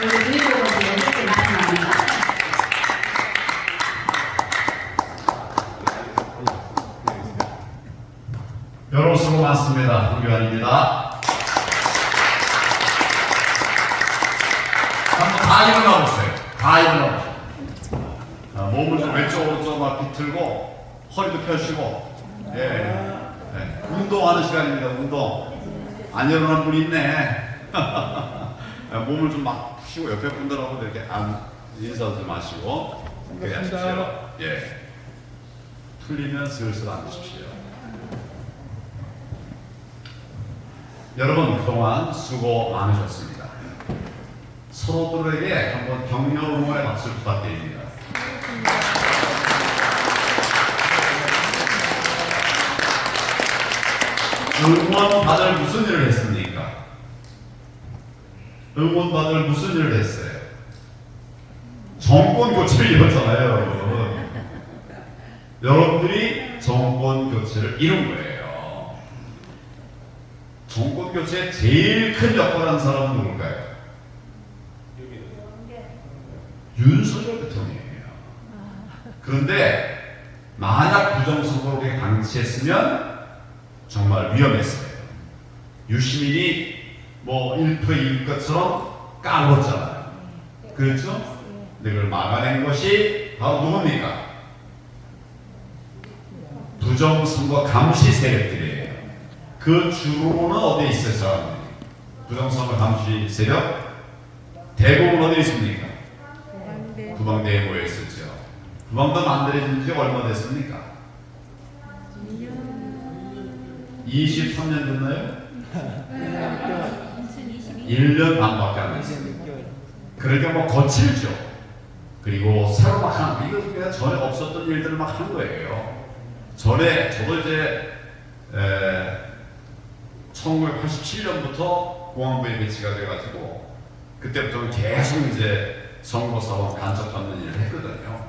우리 주인공은 이렇게 나타납니다. 여러분 수고 많습니다. 홍교환입니다. 한번 다 일어나 보세요. 다 일어나 보세요. 몸을 좀 왼쪽으로 좀 비틀고 허리도 펴시고, 운동하는 시간입니다. 운동. 안 일어난 분이 있네. 몸을 좀 막 푸시고 옆에 분들하고 이렇게 인사 좀 하시고 그렇게 하십시오. 풀리면 슬슬 앉으십시오. 여러분 그동안 수고 많으셨습니다. 서로들에게 한번 격려 응원의 박수를 부탁드립니다. 응원받을 무슨 일을 했습니까? 응원받을 무슨 일을 했어요? 정권 교체를 이뤘잖아요, 여러분. 여러분들이 정권 교체를 이룬 거예요. 정권 교체에 제일 큰 역할을 한 사람은 누굴까요? 윤석열 대통령이에요. 그런데 만약 부정선거로 방치했으면 정말 위험했어요. 유시민이 뭐 1% 이길 것처럼 까불었잖아요. 그렇죠? 근데 그걸 막아낸 것이 바로 누굽니까? 부정선거 감시 세력들이에요. 그 주로는 어디에 있어요, 사람들이? 부정선거 감시 세력? 대부분 어디에 있습니까? 구방대에 모여 있었죠. 구방도 만들어진 지 얼마 됐습니까? 23년 됐나요? 1년 반밖에 안 됐습니다. 그러니까 뭐 거칠죠. 그리고 새로 막 하는, 이거 그냥 전에 없었던 일들을 막 한 거예요. 전에 저도 이제 1987년부터 공안부에 배치가 돼가지고 그때부터는 계속 이제 선거사원 간접받는 일을 했거든요.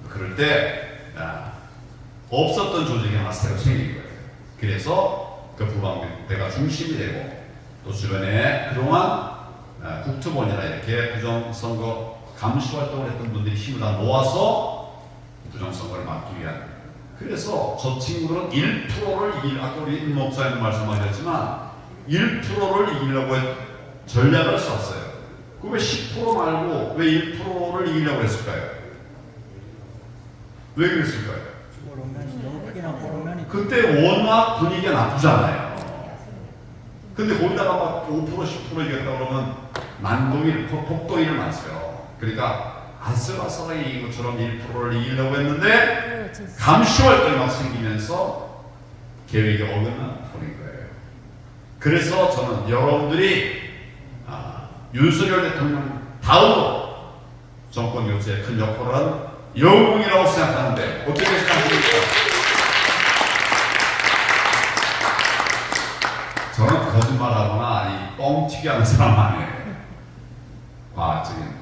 그럴 때 없었던 조직이 하나 새로 생긴 거예요. 그래서 그 부방대가 중심이 되고 또 주변에 그동안 국토본이나 이렇게 부정선거 감시 활동을 했던 분들이 힘을 다 모아서 부정선거를 막기 위한, 그래서 저 친구들은 1%를 아까 우리 임 목사님 말씀하셨지만 1%를 이기려고 전략을 썼어요. 그 왜 10% 말고 왜 1%를 이기려고 했을까요? 왜 그랬을까요? 그때 워낙 분위기가 나쁘잖아요. 근데 거기다가 막 5% 10% 이겼다 그러면 난동일, 폭동일을 맞어요. 그러니까 아슬아슬하게 이것처럼 1%를 이기려고 했는데 감시 활동이 막 생기면서 계획이 어긋나 버린 거예요. 그래서 저는 여러분들이 윤석열 대통령 다음으로 정권 교체에 큰 역할을 한 영웅이라고 생각하는데 어떻게 생각하십니까? 저는 거짓말하거나 아니 뻥튀기 하는 사람 아니에요. 과학적인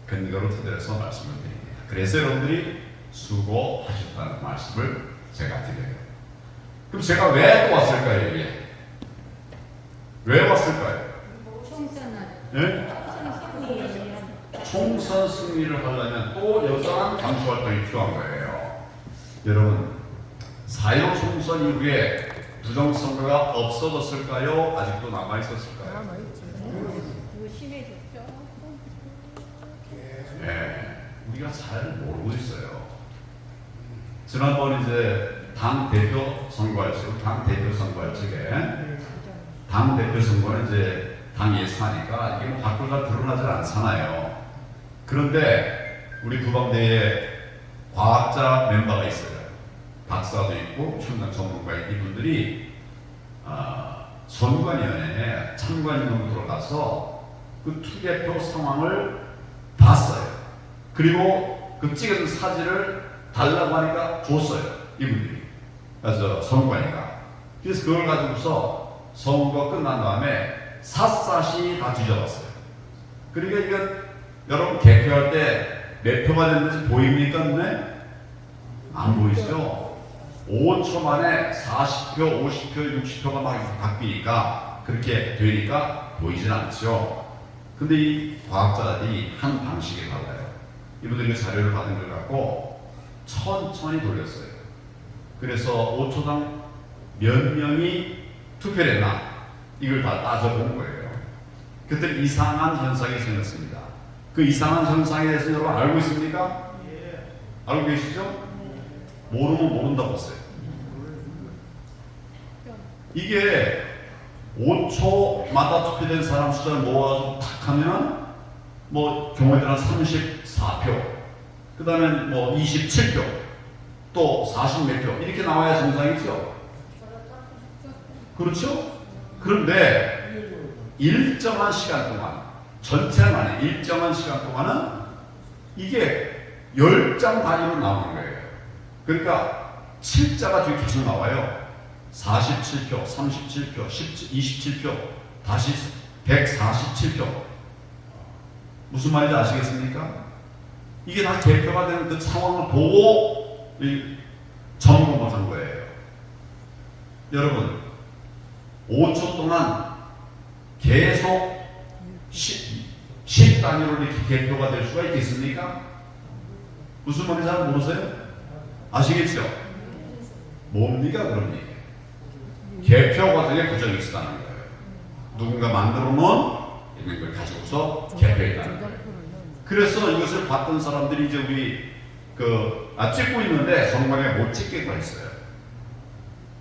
근거를 토대로서 말씀을 드립니다. 그래서 여러분들이 수고하셨다는 말씀을 제가 드려요. 그럼 제가 왜 또 왔을까요, 여기에? 왜 왔을까요? 총선 승리를 하려면 또 여전한 감시 활동이 필요한 거예요. 여러분, 4.15 총선 이후에 부정선거가 없어졌을까요? 아직도 남아있었을까요? 우리가 잘 모르고 있어요. 지난번 이제 당 대표 선거할 적에 당 대표 선거는 이제 당 예산이니까 이게 뭐 밖으로 잘 드러나질 않잖아요. 그런데 우리 부방대에 과학자 멤버가 있어요. 박사도 있고 충남 전문가 이분들이 선관위원회에 참관인으로 들어가서 그 투개표 상황을 봤어요. 그리고 그 찍은 사진을 달라고 하니까 줬어요, 이분들이. 그래서 선관위가. 그래서 그걸 가지고서 선거 끝난 다음에 샅샅이 다 뒤져봤어요. 그러니까 이거 여러분 개표할 때 몇 표가 됐는지 보입니까, 눈에? 안 보이죠? 5초 만에 40표, 50표, 60표가 막 바뀌니까 그렇게 되니까 보이진 않죠. 근데 이 과학자들이 한 방식이 달라요. 이분들이 자료를 받은 걸 갖고 천천히 돌렸어요. 그래서 5초당 몇 명이 투표를 했나 이걸 다 따져본 거예요. 그때 이상한 현상이 생겼습니다. 그 이상한 현상에 대해서 여러분 알고 있습니까? 알고 계시죠? 모르면 모른다고 했어요. 이게 5초마다 투표된 사람 숫자를 모아서 탁 하면 뭐 경우에 따라 34표, 그 다음에 뭐 27표, 또 40 몇 표 이렇게 나와야 정상이죠. 그렇죠? 그런데 일정한 시간 동안, 전체는 아니에요. 일정한 시간 동안은 이게 10장 단위로 나오는 거예요. 그러니까 7자가 뒤에 계속 나와요. 47표, 37표, 27표, 다시 147표. 무슨 말인지 아시겠습니까? 이게 다 개표가 되는 그 상황을 보고 점검을 한 거예요. 여러분, 5초 동안 계속 10 단위로 이렇게 개표가 될 수가 있겠습니까? 무슨 말인지 잘 모르세요? 아시겠죠? 뭡니까 그런 얘기? 개표 과정에 부정이 있다는 거예요. 누군가 만들어 놓은 이런 걸 가지고서 개표했다는 거예요. 그래서 이것을 봤던 사람들이 이제 우리 찍고 있는데 성관에 못 찍게 했어요.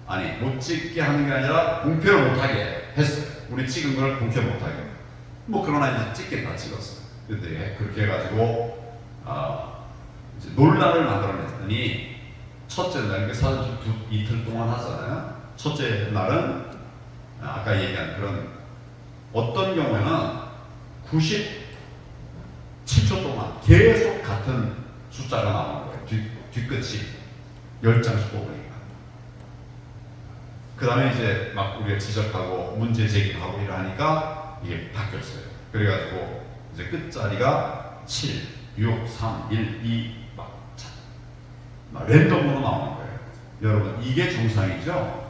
아니, 못 찍게 하는 게 아니라 공표를 못하게 했어요. 우리 찍은 걸 공표 못하게. 뭐 그러나 이제 찍겠다 찍었어요. 근데 그렇게 해가지고 이제 논란을 만들어냈더니 첫째 날, 그 사전 이틀 동안 하잖아요. 첫째 날은 아까 얘기한 그런 어떤 경우에는 97초 동안 계속 같은 숫자가 나오는 거예요. 뒤끝이 10장씩 뽑으니까. 그 다음에 이제 막 우리가 지적하고 문제 제기하고 이러니까 이게 바뀌었어요. 그래가지고 이제 끝자리가 7, 6, 3, 1, 2 막 랜덤으로 나오는 거예요. 여러분, 이게 정상이죠?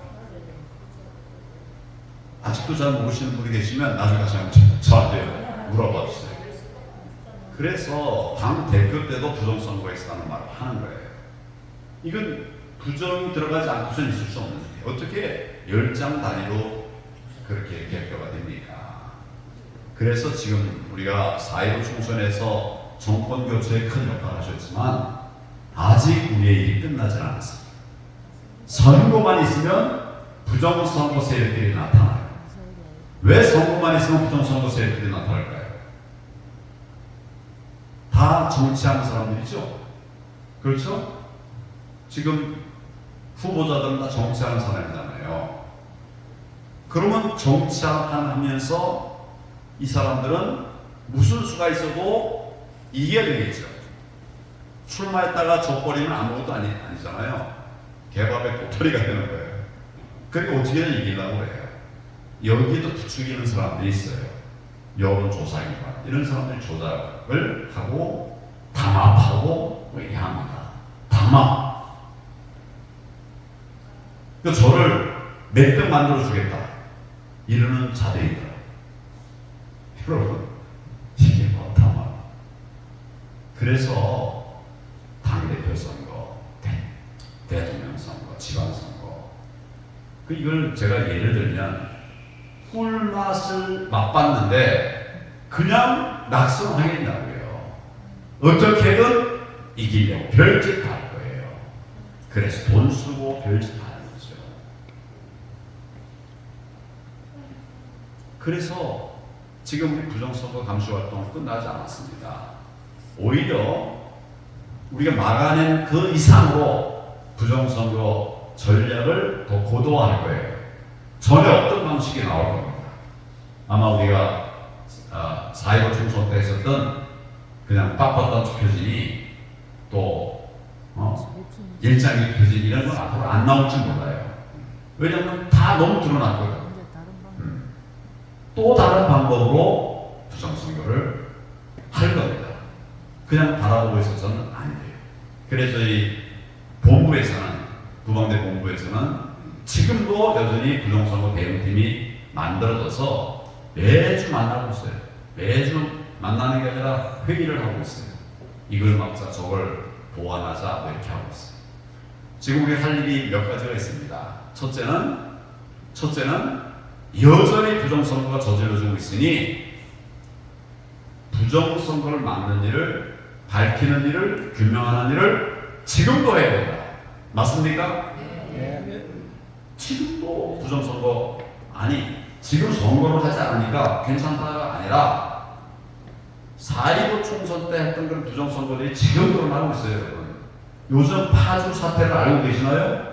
아직도 잘 모르시는 분이 계시면 나중에 다시 한번 저한테 물어봐 주세요. 그래서 당 대표 때도 부정선거에 있었다는 말을 하는 거예요. 이건 부정이 들어가지 않고서는 있을 수 없는 일이에요. 어떻게 10장 단위로 그렇게 개표가 됩니까? 그래서 지금 우리가 4.15 총선에서 정권 교체에 큰 역할을 하셨지만 아직 우리의 일이 끝나지 않았습니다. 선거만 있으면 부정선거 세력들이 나타나요. 왜 선거만 있으면 부정선거 세력들이 나타날까요? 다 정치하는 사람들이죠. 그렇죠? 지금 후보자들은 다 정치하는 사람이잖아요. 그러면 정치하면서 이 사람들은 무슨 수가 있어도 이겨야 되겠죠. 출마했다가 져버리면 아무것도 아니잖아요. 개밥의 꼬투리가 되는 거예요. 그러니까 어떻게든 이기려고 해요. 여기도 부추기는 사람들이 있어요. 여론조사기관 이런 사람들이 조작을 하고 담합하고 얘기합니다. 담합. 그러니까 저를 몇 등 만들어주겠다 이러는 자들이다. 여러분, 이게 뭐 담합. 그래서 당대표 선거, 대통령 선거, 지방선거. 이걸 제가 예를 들면 꿀맛을 맛봤는데 그냥 낙선하겠냐고요. 어떻게든 이기려고 별짓 다 할 거예요. 그래서 돈 쓰고 별짓 다 하는 거죠. 그래서 지금 우리 부정선거 감시 활동은 끝나지 않았습니다. 오히려 우리가 막아낸 그 이상으로 부정선거 전략을 더 고도화할 거예요. 전에 없던 방식이 나올 겁니다. 아마 우리가 4.15 총선 때 했었던 그냥 빡빡한 투표진이 또 일장기 투표진 이런 건 앞으로 안 나올지 몰라요. 왜냐하면 다 너무 드러났거든요. 또 다른 방법으로 부정선거를 할 겁니다. 그냥 바라보고 있어서는 안 돼요. 그래서 이 본부에서는, 구방대 본부에서는 지금도 여전히 부정선거 대응팀이 만들어져서 매주 만나고 있어요. 매주 만나는 게 아니라 회의를 하고 있어요. 이걸 막자 저걸 보완하자 뭐 이렇게 하고 있어요. 지금 우리 할 일이 몇 가지가 있습니다. 첫째는 여전히 부정선거가 저질러지고 있으니 부정선거를 막는 일을, 밝히는 일을, 규명하는 일을 지금도 해야 된다. 맞습니까? 네. 지금도 부정선거, 아니 지금 선거를 하지 않으니까 괜찮다가 아니라 4.15 총선 때 했던 그런 부정선거들이 지금도 일어나고 있어요. 여러분. 요즘 파주 사태를 알고 계시나요?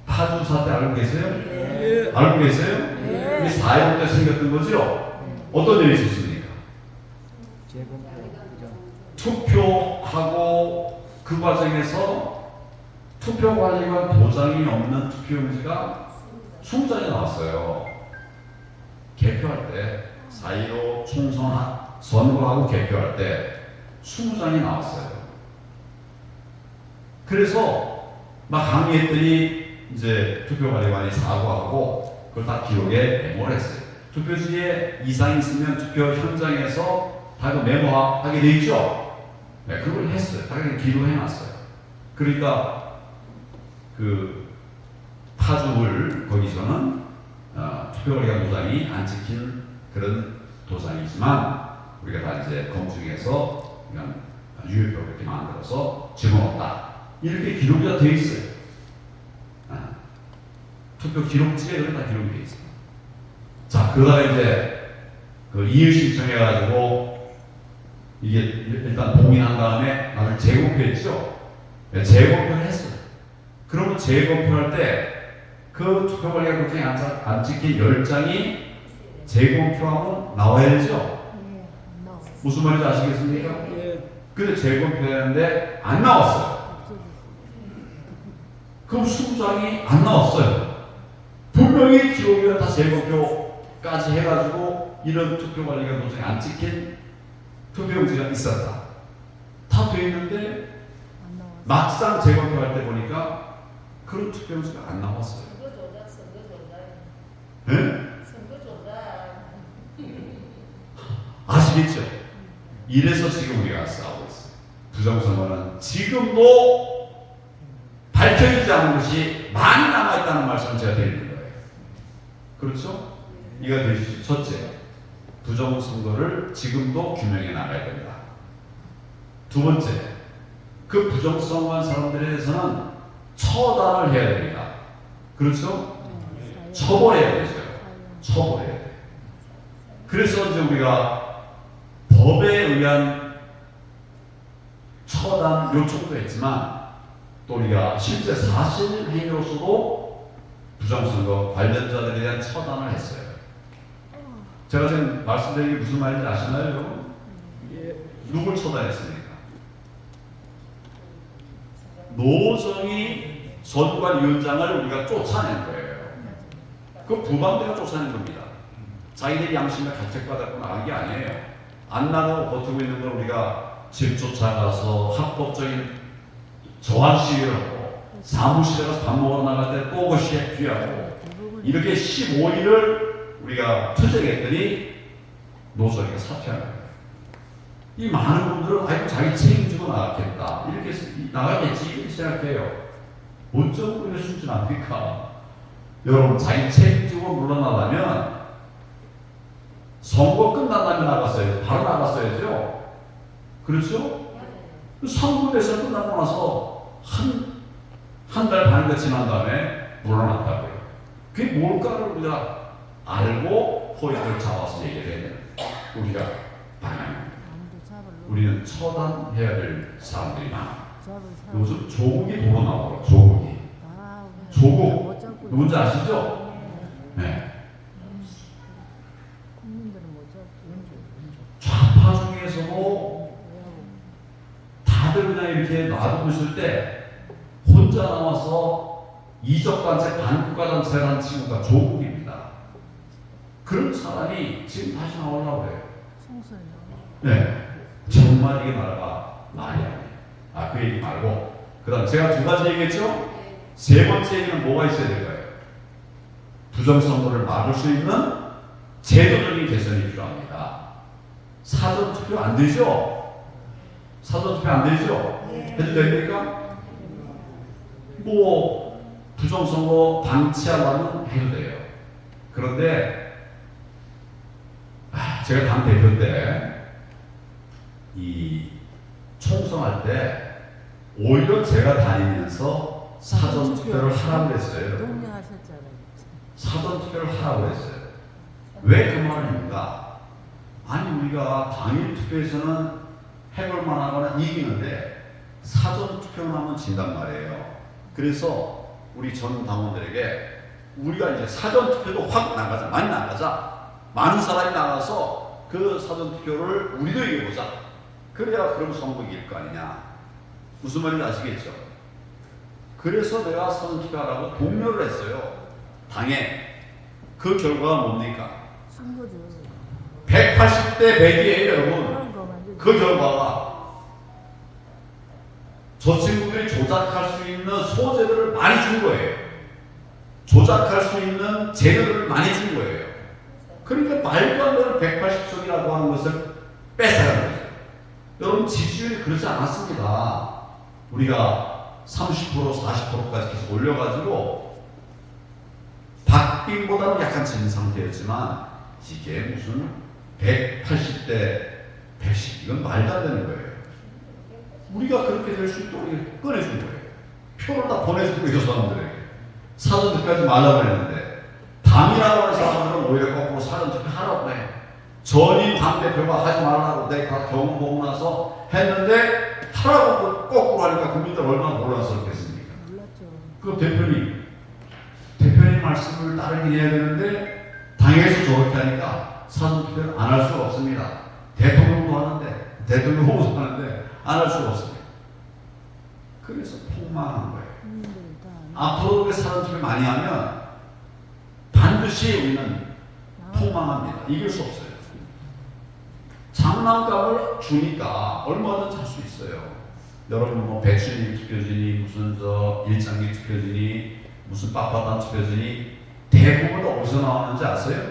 파주 사태 알고 계세요? 네. 알고 계세요? 네. 4.15 때 생겼던 거죠? 어떤 일이 있었습니까? 투표하고 그 과정에서 투표관리관 도장이 없는 투표용지가 20장이 나왔어요. 개표할 때 4.15 총선 선거하고 개표할 때 20장이 나왔어요. 그래서 막 항의했더니 이제 투표관리관이 사과하고 그걸 다 기록에 메모를 했어요. 투표지에 이상이 있으면 투표 현장에서 다 메모하게 돼 있죠? 네, 그걸 했어요. 다 기록해놨어요. 그러니까 그 파주을 거기서는 투표관리관 도장이 안 찍힌 그런 도장이지만 우리가 다 이제 검증해서 그냥 유효표를 이렇게 만들어서 집어넣었다. 이렇게 기록이 다 되어 있어요. 투표 기록지에 그런 다 기록이 되어 있어요. 자, 그러다가 이제 그 이의 신청해가지고 이게 일단 봉인한 다음에 나중에 재검표했죠. 네, 재검표를 했어요. 그러면 재검표할 때 그 투표관리관 도장이 안 찍힌 10장이 재검표하고 나와야 되죠. 무슨 말인지 아시겠습니까? 근데 재검표했는데 안 나왔어요. 그럼 20장이 안 나왔어요. 분명히 기록이면 다 재검표까지 해가지고 이런 투표관리관 도장이 안 찍힌 투표용지가 있었다. 다 돼 있는데 막상 재검표할 때 보니까 그런 투표용지가 안 나왔어요. 네? 아시겠죠? 이래서 지금 우리가 싸우고 있어요. 부정선거는 지금도 밝혀지지 않은 것이 많이 남아있다는 말씀을 제가 드리는 거예요. 그렇죠? 이거 되시죠. 첫째, 부정선거를 지금도 규명해 나가야 된다. 두 번째, 그 부정선거한 사람들에 대해서는 처단을 해야 됩니다. 그렇죠? 처벌해야 되죠. 처벌해야 돼요. 그래서 이제 우리가 법에 의한 처단 요청도 했지만 또 우리가 실제 사실 행위로서도 부정선거 관련자들에 대한 처단을 했어요. 제가 지금 말씀드린 게 무슨 말인지 아시나요, 여러분? 누굴 처단했습니까? 노정희 선관위원장을 우리가 쫓아낸 거예요. 그 부방대가 쫓아낸 겁니다. 자기들이 양심에 가책받았고 나간 게 아니에요. 안 나가고 버티고 있는 걸 우리가 집 쫓아가서 합법적인 저항 시위를 하고 사무실에 가서 밥 먹으러 나갈 때 또 그 시에 귀하고 이렇게 15일을 우리가 투쟁했더니 노정희가 사퇴하는 거예요. 이 많은 분들은 아이고 자기 책임지고 나가겠다 이렇게 나가겠지 이렇게 생각해요. 어쩌고 그렇게 숨지 않습니까? 여러분 자기 책임지고 물러나려면 선거 끝난 다음에 나갔어야죠. 바로 나갔어야죠. 그렇죠? 선거에서 끝나고 나서 한 달 반이 지난 다음에 물러났다고요. 그게 뭘까를 우리가 알고 포인트를 잡아서 얘기를 해야 되는 우리가 방향입니다. 우리는 처단해야 될 사람들이 많아. 요즘 조국이 도로 나와요. 조국이. 조국 누군지 아시죠? 네. 좌파 중에서도 다들 그냥 이렇게 놔두고 있을 때 혼자 남아서 이적단체 반국가단체라는 친구가 조국입니다. 그런 사람이 지금 다시 나오려고 해요. 네. 정말 이게 나라가 말이 아니에요. 그 얘기 말고 그 다음 제가 두 가지 얘기했죠? 세 번째 얘기는 뭐가 있어야 될까요? 부정선거를 막을 수 있는 제도적인 개선이 필요합니다. 사전 투표 안 되죠? 사전 투표 안 되죠? 해도 됩니까? 뭐 부정선거 방치하려면 해도 돼요. 그런데 제가 당 대표 때 이 총선할 때 오히려 제가 다니면서 사전 투표를 하라고 했어요. 동료하셨잖아요. 사전 투표를 하라고 했어요. 왜 그 말을 합니까? 아니 우리가 당일 투표에서는 해볼 만하거나 이기는데 사전 투표만 하면 진단 말이에요. 그래서 우리 전 당원들에게 우리가 이제 사전 투표도 확 나가자, 많이 나가자, 많은 사람이 나가서 그 사전 투표를 우리도 이겨보자. 그래야 그럼 선거 이길 거 아니냐. 무슨 말인지 아시겠죠? 그래서 내가 사전 투표하라고 독려를 했어요. 당에. 그 결과가 뭡니까? 신고죠. 180대 100이에요, 여러분. 그 결과가 저 친구들이 조작할 수 있는 소재들을 많이 준 거예요. 조작할 수 있는 재료를 많이 준 거예요. 그러니까 말도 안 되는 180석이라고 하는 것을 뺏어가는 거죠. 여러분 지지율이 그렇지 않았습니다. 우리가 30% 40%까지 계속 올려가지고 박빙보다는 약간 진 상태였지만 이게 무슨 180대 110 이건 말도 안 되는 거예요. 우리가 그렇게 될 수 있도록 꺼내준 거예요. 표를 다 보내주고 이 사람들에게 사전 투표하지 말라고 했는데 당이라고 하는 사람들은 오히려 거꾸로 사전 투표 하라고 해. 전임 당대표가 하지 말라고 내가 경험 보고 나서 했는데 하라고 거꾸로 하니까 국민들 얼마나 놀랐었겠습니까? 몰랐죠. 그 대표님 말씀을 따르긴 해야 되는데 당에서 저렇게 하니까 사전 투표를 안 할 수가 없습니다. 대통령 후보도 하는데 안 할 수가 없습니다. 그래서 폭망한 거예요. 앞으로 사전 투표 많이 하면 반드시 우리는 폭망합니다. 이길 수 없어요. 장난감을 주니까 얼마든지 할 수 있어요. 여러분 뭐 백순위 투표진이 무슨 저 일장기 투표진이 무슨 빳빳한 투표진이 대부분 어디서 나왔는지 아세요?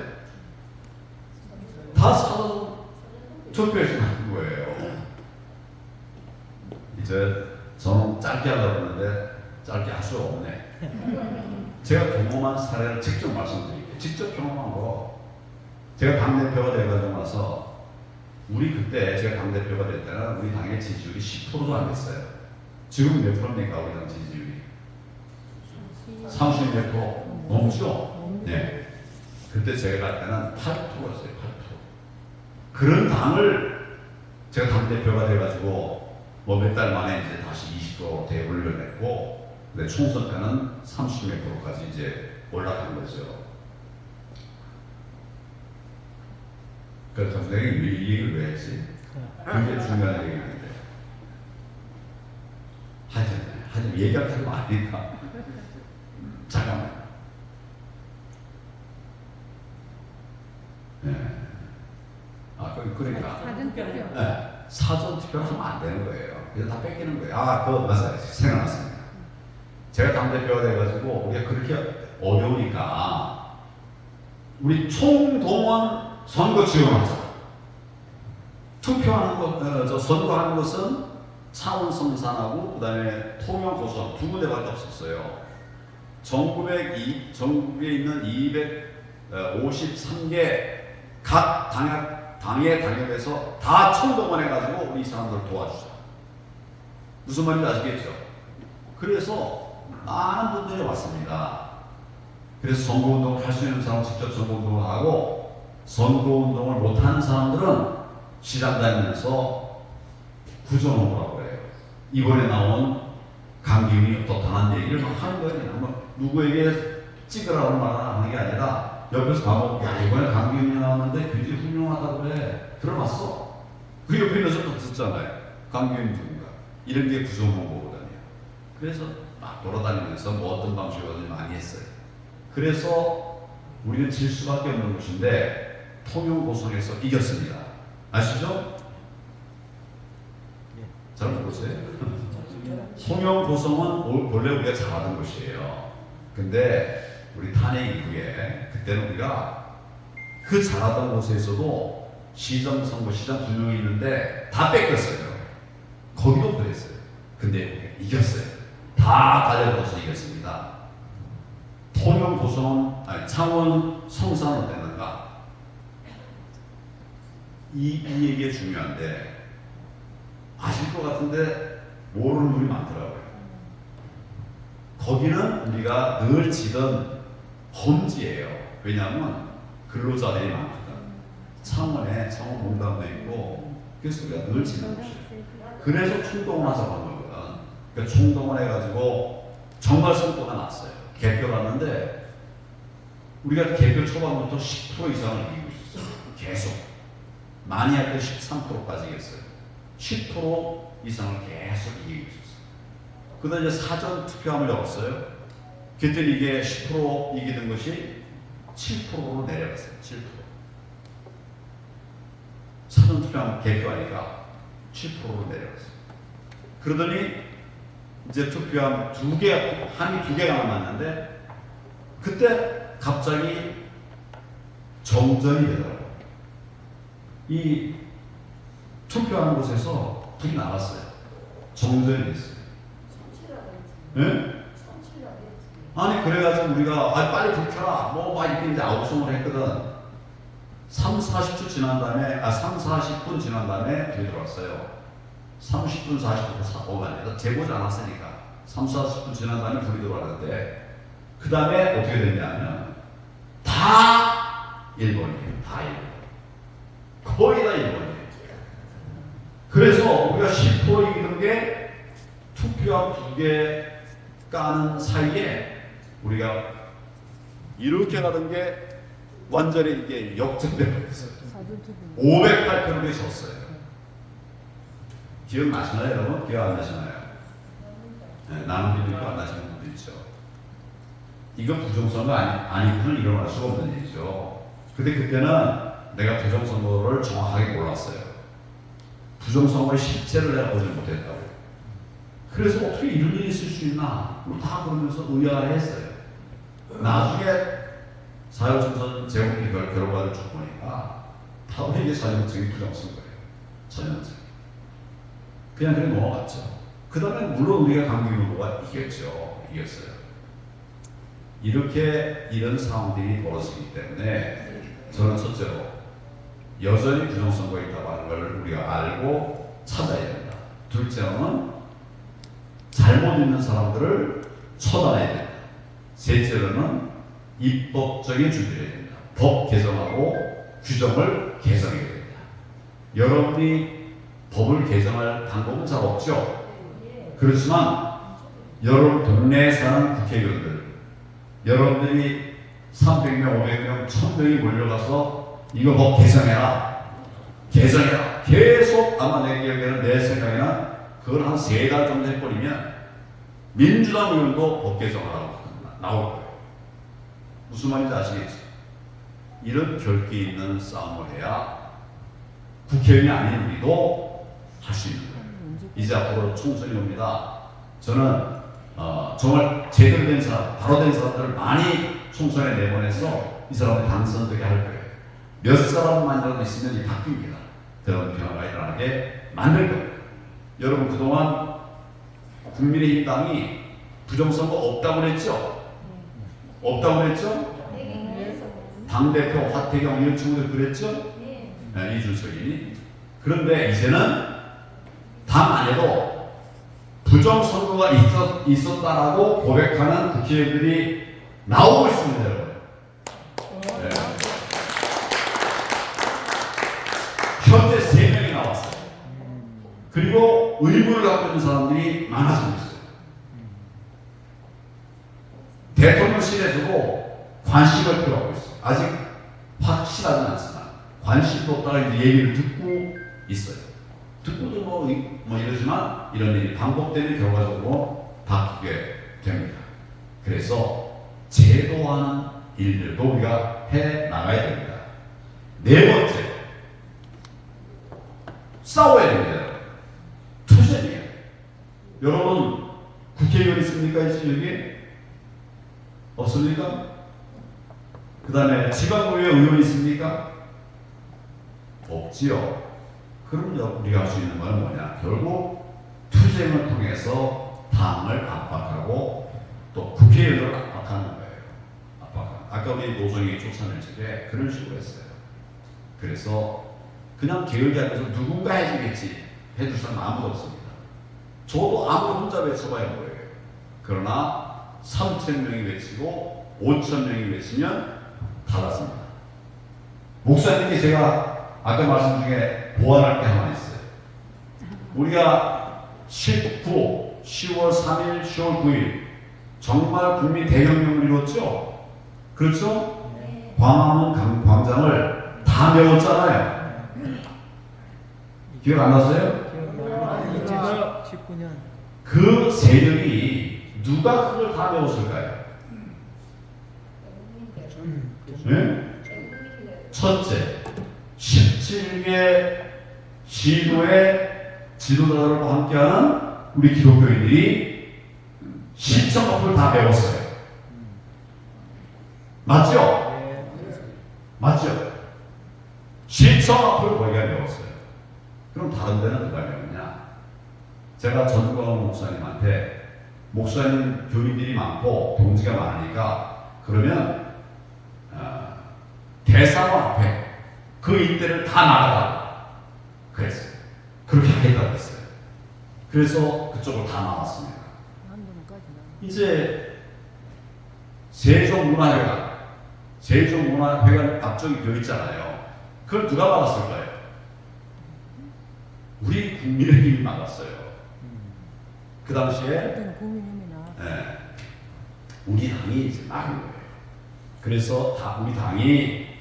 다 사전 투표에서 나온 거예요. 이제 저는 짧게 하려고 했는데 짧게 할 수가 없네. 제가 경험한 사례를 직접 말씀드릴게요. 직접 경험한 거. 제가 당대표가 돼가지고 나서 우리 그때 제가 당대표가 될 때는 우리 당의 지지율이 10%도 안 됐어요. 지금 몇 프로입니까? 우리 당 지지율이? 30몇 프로? 넘죠? 네. 그때 제가 갈 때는 8%였어요. 8%. 그런 당을 제가 당대표가 돼가지고 뭐 몇 달 만에 이제 다시 20% 대 올려냈고 근데 총선 때는 30몇 프로까지 이제 올라간 거죠. 그래서 내가 이 얘기를 왜 했지? 굉장히 중요한 얘기인데. 하여튼 얘기할 때도 많으니까. 잠깐만. 네. 그러니까. 사전 투표. 네. 사전 투표를 하면 안 되는 거예요. 그래서 다 뺏기는 거예요. 그거 맞아요. 생각났습니다. 제가 당대표가 돼가지고 우리가 그렇게 어려우니까 우리 총동원 선거 지원하자. 투표하는 것, 선거하는 것은 창원성산하고 그다음에 통영고성 두 군데밖에 없었어요. 전국에 있는 253개 각 당의 당협에서 다 총동원해가지고 우리 사람들 도와주자. 무슨 말인지 아시겠죠? 그래서 많은 분들이 왔습니다. 그래서 선거운동을 할 수 있는 사람은 직접 선거운동을 하고 선거운동을 못하는 사람들은 시장 다니면서 구조노무라고 해요. 이번에 나온 강기훈이 어떻다는 얘기를 막 하는 거예요. 뭐 누구에게 찍으라고 말하는 게 아니라 옆에서 가보고 야 이번에 강기훈이 나왔는데 굉장히 훌륭하다고 그래. 들어봤어? 그 옆에 있는 사람도 듣잖아요. 강기훈이 누군가. 이런 게 구조노무거든요. 그래서 막 돌아다니면서 뭐 어떤 방식으로 많이 했어요. 그래서 우리는 질 수밖에 없는 곳인데 통영고성에서 이겼습니다. 아시죠? 잘 모르세요? 통영고성은 본래 우리가 잘하던 곳이에요. 근데 우리 탄핵 이후에 그때는 우리가 그 잘하던 곳에서도 시장 선거 시장 두 명이 있는데 다 뺏겼어요. 거기도 그랬어요. 근데 이겼어요. 다 달려들어서 이겼습니다. 통영 고성은 아니 창원 성산은 어땠는가? 이 얘기가 중요한데 아실 것 같은데 모르는 분이 많더라고요. 거기는 우리가 늘 지던 험지예요. 왜냐하면 근로자들이 많거든. 창원에 창원 공단도 있고 그래서 우리가 늘 지는 곳이에요. 그래서 총동원 하자고 한 거거든. 그러니까 총동원 해가지고 정말 성과가 났어요. 개표를 하는데 우리가 개표 초반부터 10% 이상을 이기고 있었어요. 계속 많이 할 때 13%까지 이겼어요. 10% 이상을 계속 이기고 있었어요. 그러다 이제 사전 투표함을 열었어요. 그랬더니 이게 10% 이기던 것이 7%로 내려갔어요. 7%. 사전 투표함 개표하니까 7%로 내려갔어요. 그러더니 이제 투표함 함이 두 개가 남았는데 그때 갑자기 정전이 되더라고요. 이 투표하는 곳에서 불이 나갔어요. 정전이 됐어요. 네? 아니 그래가지고 우리가 빨리 불 켜라 막 이렇게 이제 아우성을 했거든. 40초 지난 다음에 40분 지난 다음에 불이 들어왔어요. 30분 40분 재보지 않았으니까 40분 지난 다음에 불이 들어왔는데 그 다음에 어떻게 됐냐면 다 일본이에요. 다 일본. 거의 다 일본이에요. 그래서 우리가 10% 이기는 게 투표함 2개 까는 사이에 우리가 이렇게 가던 게 완전히 이게 역전되었어요. 508표를 졌어요. 기억나시나요, 여러분? 기억 안 나시나요? 네, 나는 분도 있고 안 나시는 분도 있죠. 이거 부정선거 아니고는 일어날 수가 없는 일이죠. 근데 그때는 내가 부정선거를 정확하게 몰랐어요. 부정선거의 실체를 내가 보지 못했다고. 그래서 어떻게 이런 일이 있을 수 있나? 다 그러면서 의아해했어요. 나중에 4.15 총선 제국기 결과를 쭉 보니까 다 이게 전형적인 부정선거예요. 전형적. 그냥 넘어갔죠. 그 다음에 물론 우리가 강기훈 후보가 이겼죠. 이겼어요. 이렇게 이런 상황들이 벌어지기 때문에 저는 첫째로 여전히 부정선거가 있다고 하는 걸 우리가 알고 찾아야 된다. 둘째로는 잘못 있는 사람들을 처단해야 된다. 셋째로는 입법적인 준비를 해야 된다. 법 개정하고 규정을 개정해야 된다. 여러분이 법을 개정할 방법은 잘 없죠. 그렇지만 여러분 동네에 사는 국회의원들, 여러분들이 300명, 500명, 1000명이 몰려가서 이거 법 개정해라. 개정해라. 계속 아마 내 기억에는 내 생각에는 그걸 한 3달 정도 해버리면 민주당 의원도 법 개정하라고 나올 거예요. 무슨 말인지 아시겠죠? 이런 결기 있는 싸움을 해야 국회의원이 아닌 우리도 할 수 있는 거예요. 이제 앞으로 총선이 옵니다. 저는 정말 제대로 된 사람, 바로 된 사람들을 많이 총선에 내보내서 이 사람들이 당선되게 할 거예요. 몇 사람만이라도 있으면 이 바뀝니다. 그런 변화가 일어나게 만들 겁니다. 여러분 그동안 국민의힘당이 부정선거 없다고 그랬죠? 없다고 그랬죠? 당대표 화태경 이런 친구들 그랬죠? 네, 이준석이. 그런데 이제는 당 안에도 부정선거가 있었다라고 고백하는 국회의원들이 나오고 있습니다, 여러분. 네. 현재 3명이 나왔어요. 그리고 의문을 갖고 있는 사람들이 많아지고 있어요. 대통령실에서도 관심을 표하고 있어요. 아직 확실하진 않지만 관심도 없다가 이제 얘기를 듣고 있어요. 듣고도 뭐 이러지만 이런 일이 반복되는 결과적으로 바뀌게 됩니다. 그래서 제도하는 일들도 우리가 해 나가야 됩니다. 네 번째, 싸워야 됩니다. 투쟁이에요. 여러분 국회의원 있습니까? 이 지역에? 없습니까? 그 다음에 지방의회 의원 있습니까? 없지요. 그럼 우리가 할 수 있는 건 뭐냐? 결국 투쟁을 통해서 당을 압박하고 또 국회의원을 압박하는 거예요. 아까 우리 노정희 조선일책에 그런 식으로 했어요. 그래서 그냥 게을리하면서 누군가 해주겠지 해줄 사람 아무도 없습니다. 저도 아무도 혼자 외쳐봐야 뭐예요. 그러나 3,000명이 외치고 5,000명이 외치면 달랐습니다. 목사님께 제가 아까 말씀 중에 보완할 게 하나 있어요. 우리가 10월 3일, 10월 9일 정말 국민 대혁명을 이뤘죠? 그렇죠? 네. 광화문 광장을 다 메웠잖아요. 기억 안 나세요? 19년. 그 세력이 누가 그걸 다 메웠을까요? 네? 첫째, 17개 시도의 지도자들과 함께하는 우리 기독교인들이 시청 앞을 다 메웠어요. 맞죠? 맞죠? 시청 앞을 거기가 메웠어요. 그럼 다른 데는 누가 메웠냐? 제가 전광훈 목사님한테 목사님 교민들이 많고 동지가 많으니까 그러면 대사관 앞에 그 일대를 다 나가라 그랬어요. 그렇게 하겠다고 했어요. 그래서 그쪽으로 다 나왔습니다. 이제 세종문화회관 앞쪽이 비어 있잖아요. 그걸 누가 막았을까요? 우리 국민의힘이 막았어요. 그 당시에 우리 당이 이제 막은 거예요. 그래서 우리 당이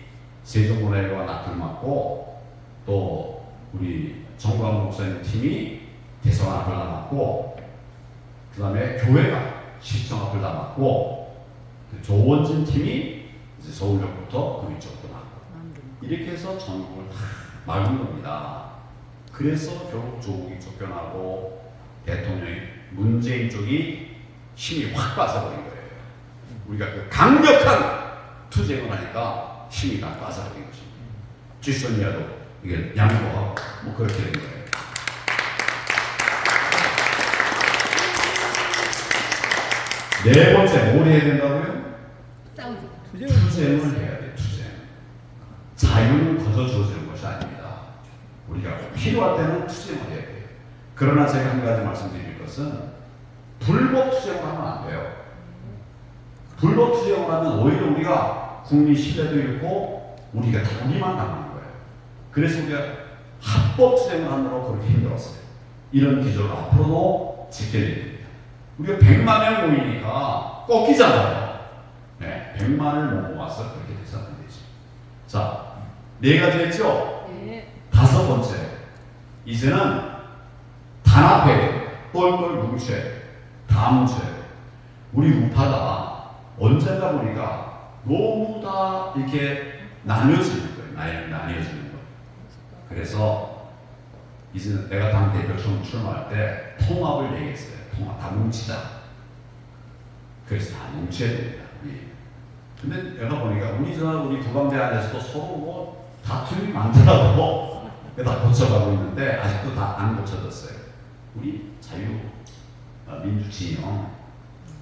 세종문화회관 앞을 막고 또 우리 정광훈 목사님 팀이 대선 앞을 다 막고 그 다음에 교회가 시청 앞을 다 막고 조원진 팀이 이제 서울역부터 그 위쪽도 막고 이렇게 해서 전국을 다 막은 겁니다. 그래서 결국 조국이 쫓겨나고 대통령이 문재인 쪽이 힘이 확 빠져버린 거예요. 우리가 그 강력한 투쟁을 하니까 힘이 다 빠져버린 것입니다. 쥐소니아도 이게 양보하고 뭐 그렇게 된 거예요. 네 번째 뭘 해야 된다고요? 투쟁을 해야 돼요. 투쟁. 자유는 거저 주어지는 것이 아닙니다. 우리가 필요할 때는 투쟁을 해야 돼요. 그러나 제가 한 가지 말씀드릴 것은 불법 투쟁을 하면 안 돼요. 불법 투쟁을 하면 오히려 우리가 국민 신뢰도 잃고 우리가 우리만 당하는 거예요. 그래서 우리가 합법 투쟁을 하느라고 그렇게 힘들었어요. 이런 기조를 앞으로도 지켜야 됩니다. 우리가 100만 명 모이니까 꺾이잖아요. 네, 100만을 못 모아서 그렇게 돼서는 안 되지. 자, 네 가지 했죠? 네. 다섯 번째, 이제는 단합해야 됩니다. 똘똘 뭉쳐야 돼요. 다 뭉쳐야 돼요. 우리 우파가 언젠가 보니까 너무 다 이렇게 나뉘어지는 거예요. 나뉘어지는 거예요. 그래서 이제는 내가 당 대표 처음 출마할 때 통합을 얘기했어요. 통합, 다 뭉치자. 그래서 다 뭉쳐야 됩니다. 근데 내가 보니까 우리 부강대 안에서도 서로 뭐 다툼이 많더라고. 다 고쳐가고 있는데 아직도 다 안 고쳐졌어요. 우리 민주진영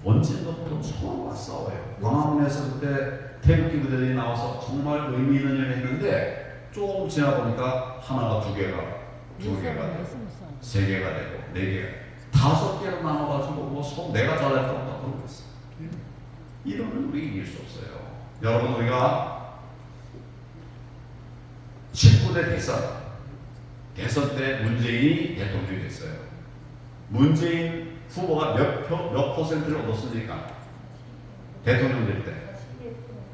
언젠가부터 서로가 싸워요. 광화문에서 그때 태극기 부대들이 나와서 정말 의미 있는 일을 했는데 조금 지나 보니까 하나가 두 개가 되고 세 개가 되고 네 개가 다섯 개로 나눠가지고 뭐 내가 잘할 거 없다 그러고 있어요. 이러면 우리 이길 수 없어요. 여러분 우리가 19대 대선 때 문재인이 대통령이 됐어요. 문재인 후보가 몇 퍼센트를 얻었습니까? 대통령 될 때.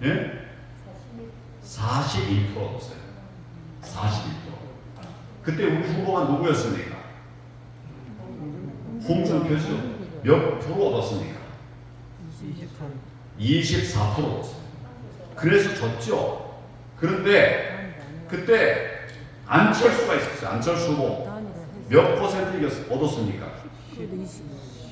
예? 41% 얻었어요. 41%. 그때 우리 후보가 누구였습니까? 홍준표죠. 몇 프로 얻었습니까? 24% 얻었어요. 그래서 졌죠. 그런데 그때 안철수가 있었어요. 안철수 후보 몇 퍼센트 얻었습니까?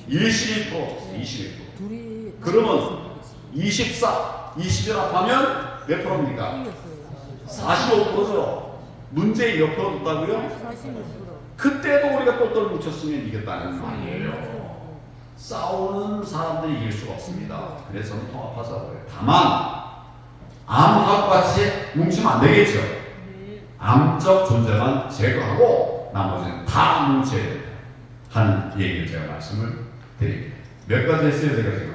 21% 얻었어요. 21%. 그러면 24, 20을 합하면 몇 프로입니까? 45%죠. 문재인 몇 프로 뒀다고요? 46%. 그때도 우리가 똘똘 뭉쳤으면 이겼다는 말이에요. 싸우는 사람들이 이길 수가 없습니다. 그래서 저는 통합하자고 해요. 다만 암하고 같이 뭉치면 안 되겠죠. 암적 존재만 제거하고 나머지는 다 뭉쳐야 된다 하는 얘기를 제가 말씀을 드립니다. 몇 가지 했어요 제가 지금?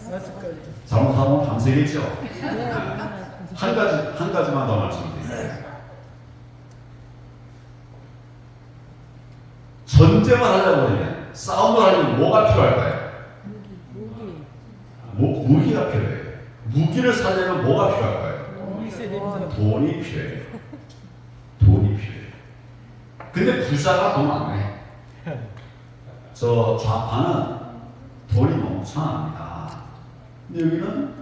6가지. 잘못하면 밤새겠죠. 한 가지만 더 말씀드립니다. 전쟁을 하려고 하면 싸움을 하려면 뭐가 필요할까요? 무기가 필요해요. 무기를 사려면 뭐가 필요할까요? 돈이 있어야 됩니다. 돈이 필요해요. 돈이 필요해요. 근데 부자가 돈 안 내. 저 좌파는 돈이 넘쳐납니다. 근데 여기는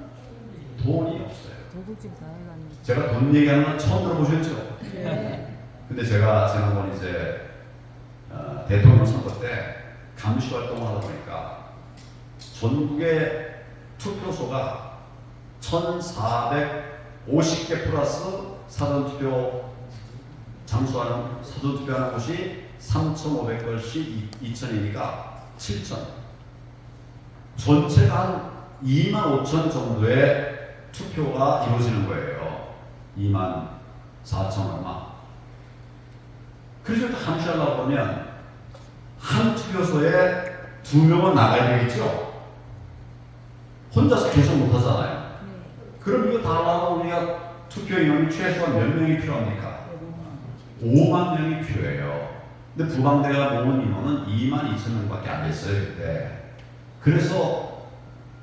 돈이 없어요. 도둑질 다 하려는. 제가 돈 얘기하는 건 처음 들어보셨죠? 네. 근데 제가 지난번 이제 대통령 선거 때 감시 활동을 하다 보니까 전국의 투표소가 1,450개 플러스 사전투표 장수하는 사전투표하는 곳이 3,500곳이 2,000이니까 7,000. 전체가 한 25,000 정도의 투표가 이루어지는 거예요. 24,000 얼마. 그래서 감시하려고 보면 한 투표소에 2명은 나가야 되겠죠? 혼자서 계속 못 하잖아요. 그럼 이거 다 하려면 우리가 투표 인원이 최소한 몇 명이 필요합니까? 5만 명이 필요해요. 근데 부방대가 모은 인원은 22,000명밖에 안 됐어요, 그때. 그래서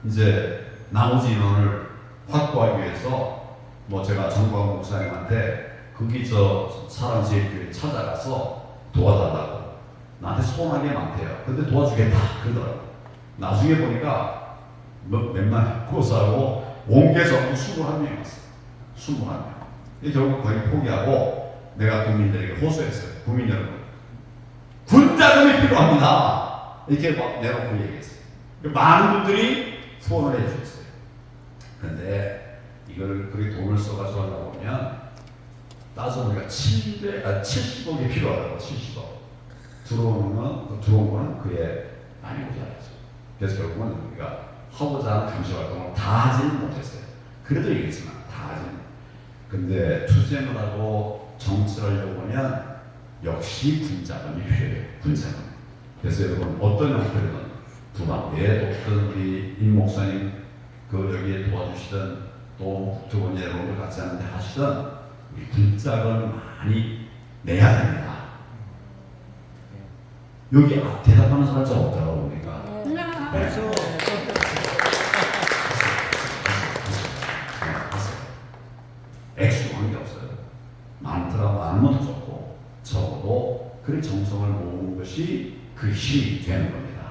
이제 나머지 인원을 확보하기 위해서 뭐 제가 정광 목사님한테 거기 저 사람 제일교회 찾아가서 도와달라고 나한테 소원하게 많대요. 근데 도와주겠다 그러더라고. 나중에 보니까 몇만 고사하고 온게 전부 21명이 왔어요. 21명. 결국 거의 포기하고 내가 국민들에게 호소했어요. 국민 여러분, 군자금이 필요합니다. 이렇게 막 내놓고 얘기했어요. 많은 분들이 후원을 해주셨어요. 그런데 이걸 그렇게 돈을 써가지고 하려고 보면 따져보니까 70억이 필요하다고. 70억. 들어온 거는 그에 많이 모자라죠. 그래서 결국은 우리가 하고자 하는 감시 활동을 다 하지는 못했어요. 그래도 얘기했지만 다 하지는. 근데 투쟁을 하고 정치를 하려고 하면 역시 군자금이 필요해요. 군자금. 그래서 여러분 어떤 형태든 부방대에 돕던 우리 임 목사님 그 여기에 도와주시던 또 두 분 여러분들 같이 하는데 하시던 우리 군자금을 많이 내야 됩니다. 여기 대답하는 사람 잘 없더라고 보니까. 그래서 액수가 한게 없어요. 많더라 많으면 더 좋고 적어도 그 정성을 모으는 것이 그 힘이 되는 겁니다.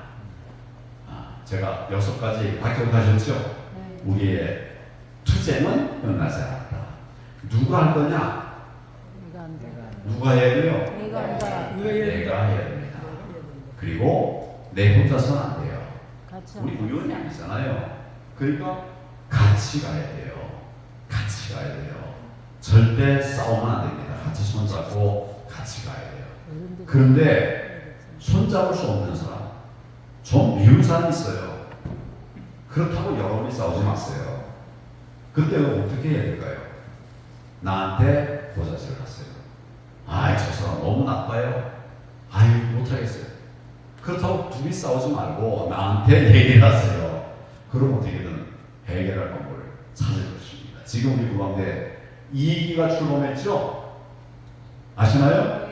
제가 6가지 기억하셨죠? 우리의 투쟁은 끝나지 않았다. 누가 할 거냐? 내가 안 돼. 누가 해야 돼요? 내가 한다. 내가 해야 됩니다. 그리고 내 혼자서는 안 돼요. 같이 우리 한다. 의원이 아니잖아요. 그러니까 같이 가야 돼요. 같이 가야 돼요. 절대 싸우면 안 됩니다. 같이 손잡고 같이 가야 돼요. 어른들이 그런데 손잡을 수 없는 사람, 좀 미운 사람이 있어요. 그렇다고 여러분이 싸우지 마세요. 그때 어떻게 해야 될까요? 나한테 고자질을 하세요. 아이, 저 사람 너무 나빠요. 아이, 못하겠어요. 그렇다고 둘이 싸우지 말고 나한테 얘기를 하세요. 그럼 어떻게든 해결할 방법을 찾을 것입니다. 지금 우리 부방대 2기가 출범했죠? 아시나요?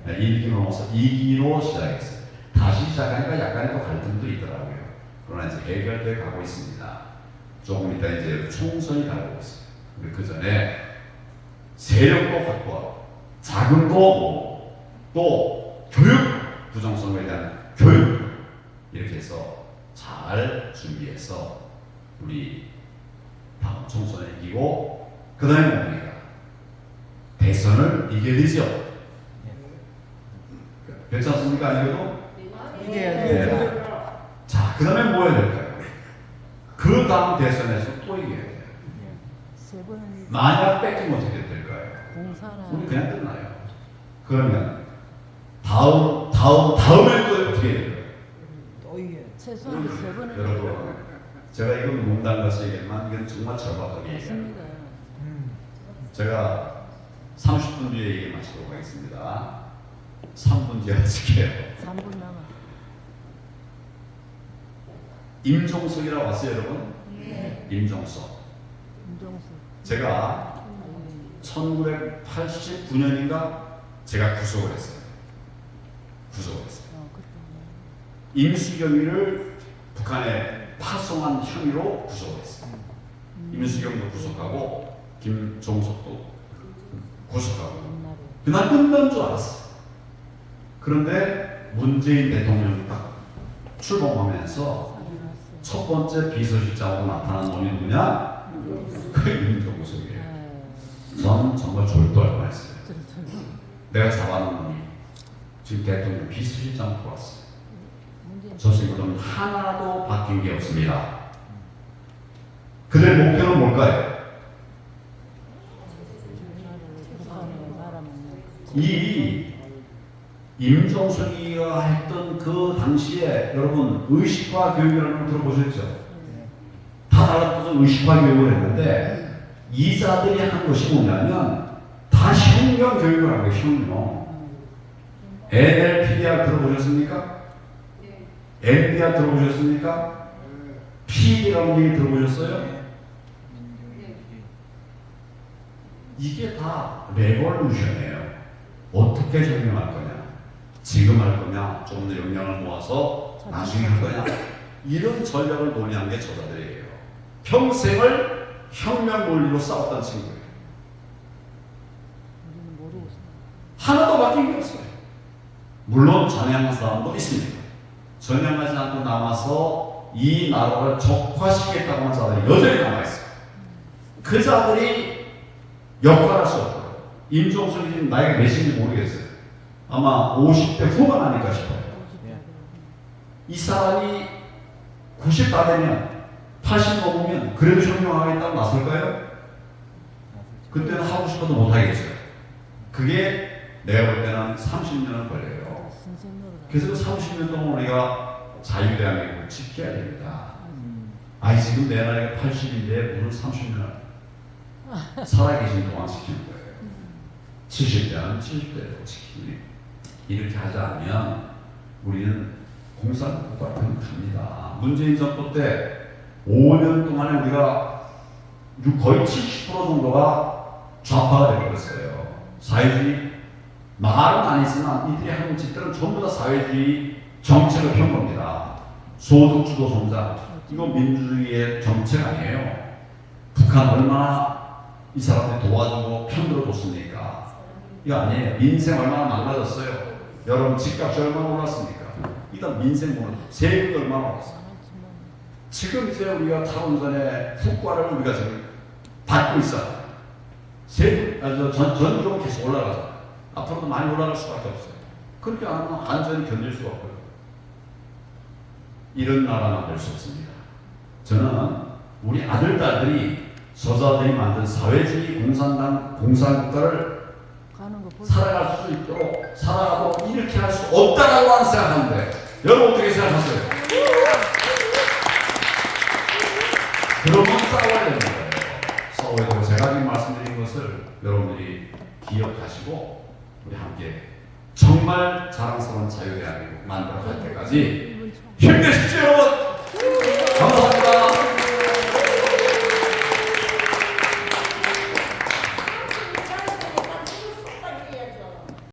네, 1기 넘어서 2기로 시작했어요. 다시 시작하니까 약간의 또 갈등도 있더라고요. 그러나 이제 해결돼 가고 있습니다. 조금 이따 이제 총선이 다가오고 있어요. 근데 그 전에 세력도 확보하고 자금도 모으고 또 교육, 부정선거에 대한 교육 이렇게 해서 잘 준비해서 우리 다음 총선을 이기고 그 다음에 뭡니까? 대선을 이겨야 되죠. 그렇지 않습니까? 아니고도? 이겨야 네. 됩니다. 자, 그 다음에 뭐 해야 될까요? 그 다음 대선에서 또 이겨야 돼요. 세 번은 만약 뺏기면 어떻게 될까요? 공사라. 우리 그냥 끝나요. 그러면 다음에 또 어떻게 해야 돼요? 또 이게 최소한 3번은 여러분, 제가 이건 농담 같이 얘기하지만 이건 정말 절박하게 얘기합니다. 맞습니다. 제가 30분 뒤에 얘기 마치도록 하겠습니다. 3분 뒤에 마칠게요. 3분 남아. 임종석이라고 왔어요, 여러분? 네. 임종석. 김종수. 제가 1989년인가 제가 구속을 했어요. 그때. 임수경이를 북한에 파송한 혐의로 구속을 했어요. 임수경도 구속하고 김종석도 구속하고. 옛날에. 그날 끝난 줄 알았어요. 그런데 문재인 대통령이 딱 출범하면서 살아났어요. 첫 번째 비서실장으로 나타난 놈이 누구냐? 그 임종석이에요. 네. 전 정말 졸도할 뻔했어요. 저도 내가 잡아놓은 놈이 지금 대통령 비서실장 들어왔어요. 문재인 저 친구들은 하나도 바뀐 게 없습니다. 그들의 목표는 뭘까요? 북한에 말하면 이 임종석이가 했던 그 당시에 여러분 의식화 교육이라는 걸 들어보셨죠? 다 달라붙어서 의식화 교육을 했는데 이 자들이 한 것이 뭐냐면 다 혁명 교육을 한 거예요. 혁명. NLPDR 들어보셨습니까? NPR 들어보셨습니까? PD라는 얘기 들어보셨어요? 이게 다 레볼루션이에요. 어떻게 혁명할 거냐? 지금 할 거냐? 좀 더 역량을 모아서 나중에 할 거냐? 이런 전략을 논의한 게 저자들이에요. 평생을 혁명 논리로 싸웠던 친구예요. 우리는 모르고 있어요. 하나도 바뀐 게 없어요. 물론 전향한 사람도 있습니다. 전향하지 않고 남아서 이 나라를 적화시키겠다고 하는 자들이 여전히 남아있어요. 그 자들이 역할할 수 없고요. 임종석이 지금 나이가 몇인지 모르겠어요. 아마 50대 후반 아닐까 싶어요. 이 사람이 90 다 되면 80 넘으면 그래도 혁명하겠다고 나설까요? 그때는 하고 싶어도 못하겠죠. 그게 내가 볼 때는 30년은 걸려요. 선생님으로. 그래서 그 30년 동안 우리가 자유대한민국을 지켜야 됩니다. 아니 지금 내 나이가 80인데 무슨 30년을 살아계신 동안 지키는 거예요. 70대는 70대로 지키니 이렇게 하지 않으면 우리는 공산국가로 갑니다. 문재인 정부 때 5년 동안에 우리가 거의 70% 정도가 좌파가 되어버렸어요. 사회주의 말은 안 했지만 이들이 하는 짓들은 전부 다 사회주의 정책을 편 겁니다. 소득주도 성장 이거 민주주의의 정책 아니에요. 북한 얼마나 이 사람들 도와주고 편들어 줬습니까? 이거 아니에요. 민생 얼마나 망가졌어요. 여러분 집값이 얼마나 올랐습니까? 일단 민생 보는 세금이 얼마나 올랐어요. 지금 이제 우리가 탈원전의 후과를 우리가 지금 받고 있어요. 세금, 전기료가 계속 올라가죠. 앞으로도 많이 올라갈 수밖에 없어요. 그렇게 안 하면 안전히 견딜 수가 없고요. 이런 나라 만들 수 없습니다. 저는 우리 아들, 딸들이 저자들이 만든 사회주의 공산국가를 가는 거 보고. 살아갈 수 있도록 살아가고 이렇게 할 수 없다라고 생각하는데 여러분 어떻게 생각하세요? 그러면 싸워야 되는 거예요. 싸워야 되고 제가 지금 말씀드린 것을 여러분들이 기억하시고 우리 함께 정말 자랑스러운 자유대한민국 만들어 갈 때까지 힘내십시오.